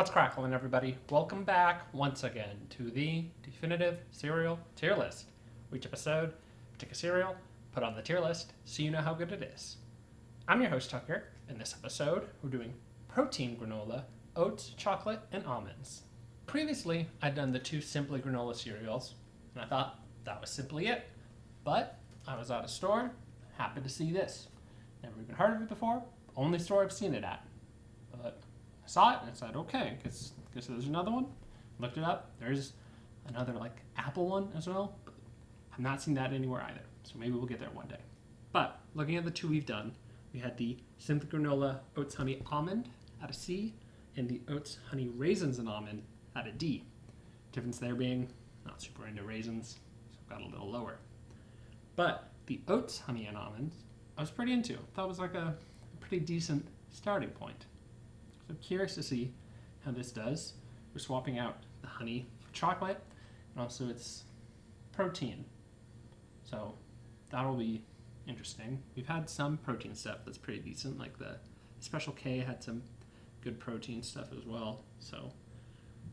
What's crackling, everybody? Welcome back once again to the definitive cereal tier list. Each episode, take a cereal, put on the tier list, so you know how good it is. I'm your host, Tucker. In this episode, we're doing protein granola, oats, chocolate, and almonds. Previously, I'd done the two Simply Granola cereals, and I thought that was simply it. But I was at a store, happened to see this. Never even heard of it before, only store I've seen it at. But I saw it and I said, okay, guess there's another one. Looked it up. There's another like apple one as well. But I've not seen that anywhere either. So maybe we'll get there one day. But looking at the two we've done, we had the Simply Granola Oats Honey Almond at a C and the Oats Honey Raisins and Almond at a D. Difference there being not super into raisins, so I've got a little lower. But the Oats Honey and Almonds, I was pretty into. Thought it was like a pretty decent starting point. So I'm curious to see how this does. We're swapping out the honey for chocolate, and also it's protein. So that'll be interesting. We've had some protein stuff that's pretty decent, like the Special K had some good protein stuff as well. So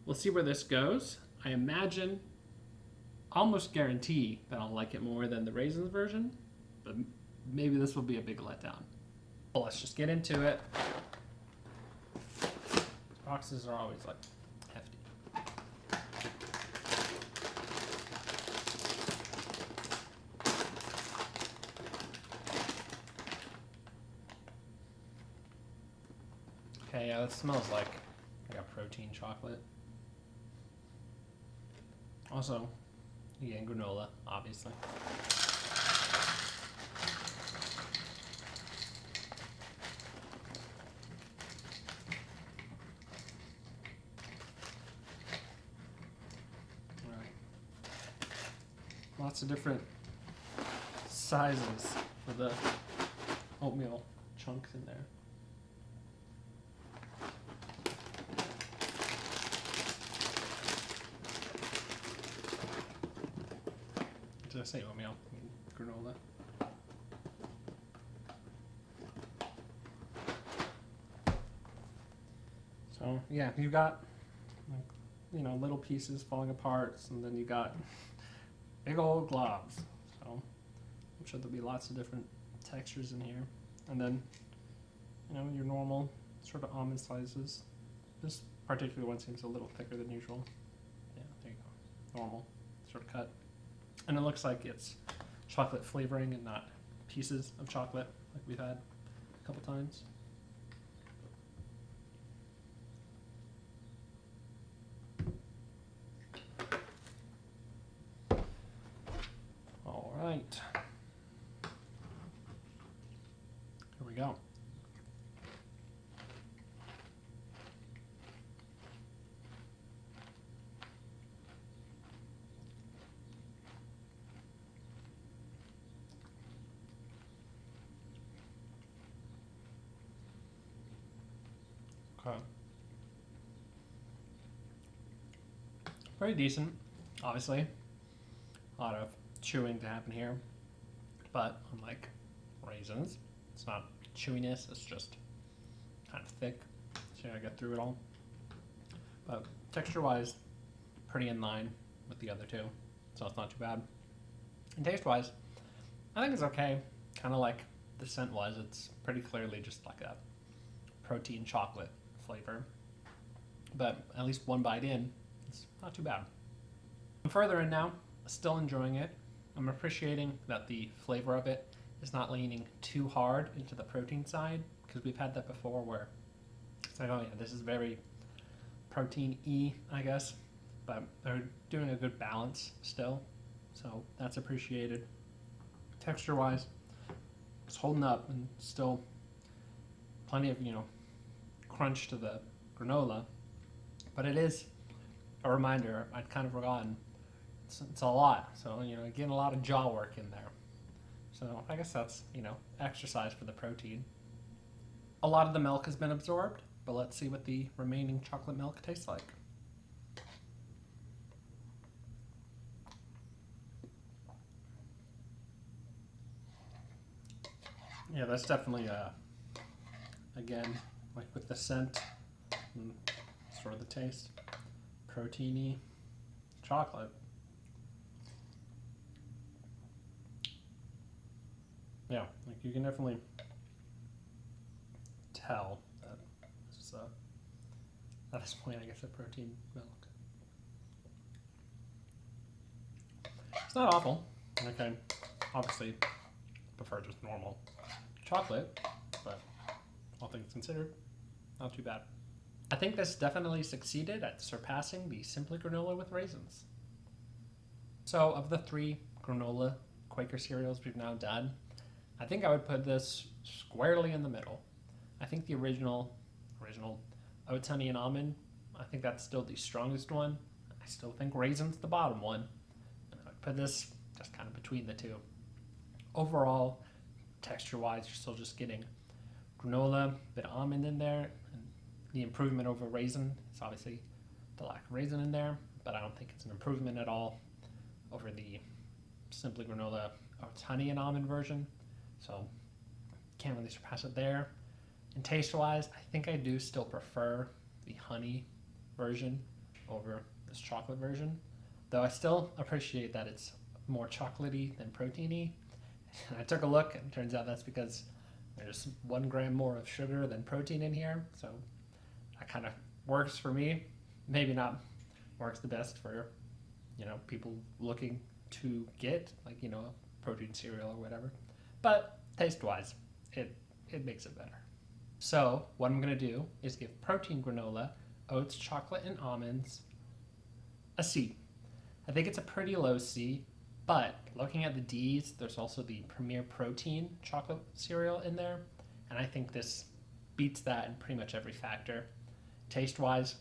we'll see where this goes. I imagine, almost guarantee that I'll like it more than the raisins version, but maybe this will be a big letdown. Well, let's just get into it. Boxes are always like hefty. Okay, yeah, it smells like a protein chocolate. Also, again, granola, obviously. Lots of different sizes for the oatmeal chunks in there. Did I say oatmeal? I mean granola. So yeah, you got like, little pieces falling apart, and then you got big old globs. So I'm sure there'll be lots of different textures in here. And then, your normal sort of almond slices. This particular one seems a little thicker than usual. Yeah, there you go. Normal sort of cut. And it looks like it's chocolate flavoring and not pieces of chocolate like we've had a couple times. All right. Here we go. Okay. Very decent, obviously. A lot of chewing to happen here, but unlike raisins, it's not chewiness, it's just kind of thick, so you gotta get through it all. But texture-wise, pretty in line with the other two, so it's not too bad. And taste-wise, I think it's okay, kind of like the scent was. It's pretty clearly just like a protein chocolate flavor, but at least one bite in, it's not too bad. I'm further in now, still enjoying it. I'm appreciating that the flavor of it is not leaning too hard into the protein side, because we've had that before where it's like, oh yeah, this is very protein-y, I guess, but they're doing a good balance still, so that's appreciated. Texture-wise, it's holding up and still plenty of, crunch to the granola, but it is a reminder, I'd kind of forgotten, it's a lot, so getting a lot of jaw work in there. So I guess that's exercise for the protein. A lot of the milk has been absorbed, but let's see what the remaining chocolate milk tastes like. Yeah, that's definitely again, like with the scent, sort of the taste. Proteiny chocolate. Yeah, like you can definitely tell that this is at this point, I guess, a protein milk. It's not awful. Okay, obviously prefer just normal chocolate, but all things considered, not too bad. I think this definitely succeeded at surpassing the Simply Granola with raisins. So of the 3 granola Quaker cereals we've now done, I think I would put this squarely in the middle. I think the original Oats, Honey, and Almond, I think that's still the strongest one. I still think raisin's the bottom one. And I would put this just kind of between the two. Overall, texture-wise, you're still just getting granola, a bit of almond in there, and the improvement over raisin is obviously the lack of raisin in there, but I don't think it's an improvement at all over the Simply Granola Oats, Honey, and Almond version. So can't really surpass it there. And taste-wise, I think I do still prefer the honey version over this chocolate version, though I still appreciate that it's more chocolatey than proteiny. And I took a look, and it turns out that's because there's 1 gram more of sugar than protein in here, so that kind of works for me. Maybe not works the best for, people looking to get, like, a protein cereal or whatever. But taste-wise, it makes it better. So what I'm going to do is give protein granola, oats, chocolate, and almonds a C. I think it's a pretty low C, but looking at the D's, there's also the Premier Protein chocolate cereal in there, and I think this beats that in pretty much every factor. Taste-wise,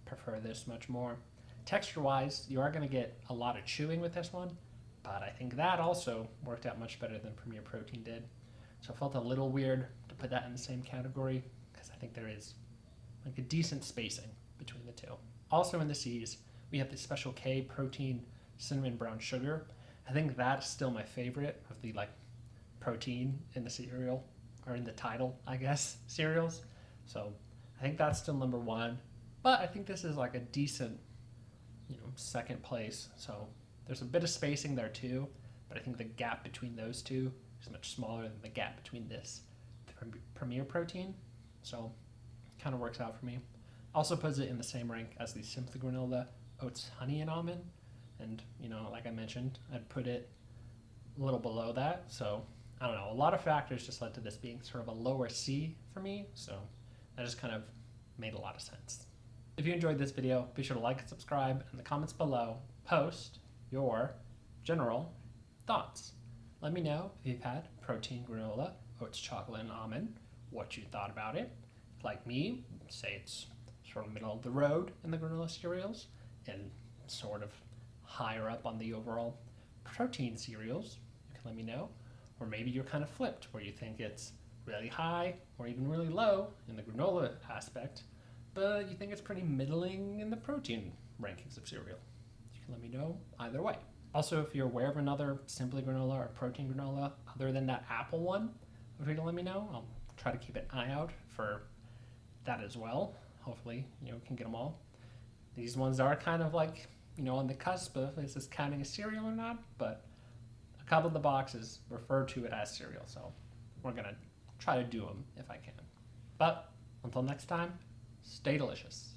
prefer this much more. Texture-wise, you are going to get a lot of chewing with this one, but I think that also worked out much better than Premier Protein did. So it felt a little weird to put that in the same category because I think there is like a decent spacing between the two. Also in the C's, we have the Special K protein cinnamon brown sugar. I think that's still my favorite of the protein in the cereal, or in the title, I guess, cereals. So I think that's still number 1, but I think this is like a decent, second place. So there's a bit of spacing there too, but I think the gap between those two is much smaller than the gap between this Premier Protein. So it kind of works out for me. Also puts it in the same rank as the Simply Granola Oats, Honey, and Almond. And, like I mentioned, I'd put it a little below that. So, I don't know, a lot of factors just led to this being sort of a lower C for me. So that just kind of made a lot of sense. If you enjoyed this video, be sure to like and subscribe. In the comments below, post your general thoughts. Let me know if you've had protein granola, oats, chocolate, and almond, what you thought about it. Like me, say it's sort of middle of the road in the granola cereals and sort of higher up on the overall protein cereals. You can let me know. Or maybe you're kind of flipped, where you think it's really high or even really low in the granola aspect, but you think it's pretty middling in the protein rankings of cereal. You can let me know either way. Also, if you're aware of another Simply Granola or protein granola other than that apple one, feel free to let me know. I'll try to keep an eye out for that as well. Hopefully, we can get them all. These ones are kind of like, on the cusp of is this counting as cereal or not, but a couple of the boxes refer to it as cereal, so we're going to try to do them if I can. But until next time, stay delicious.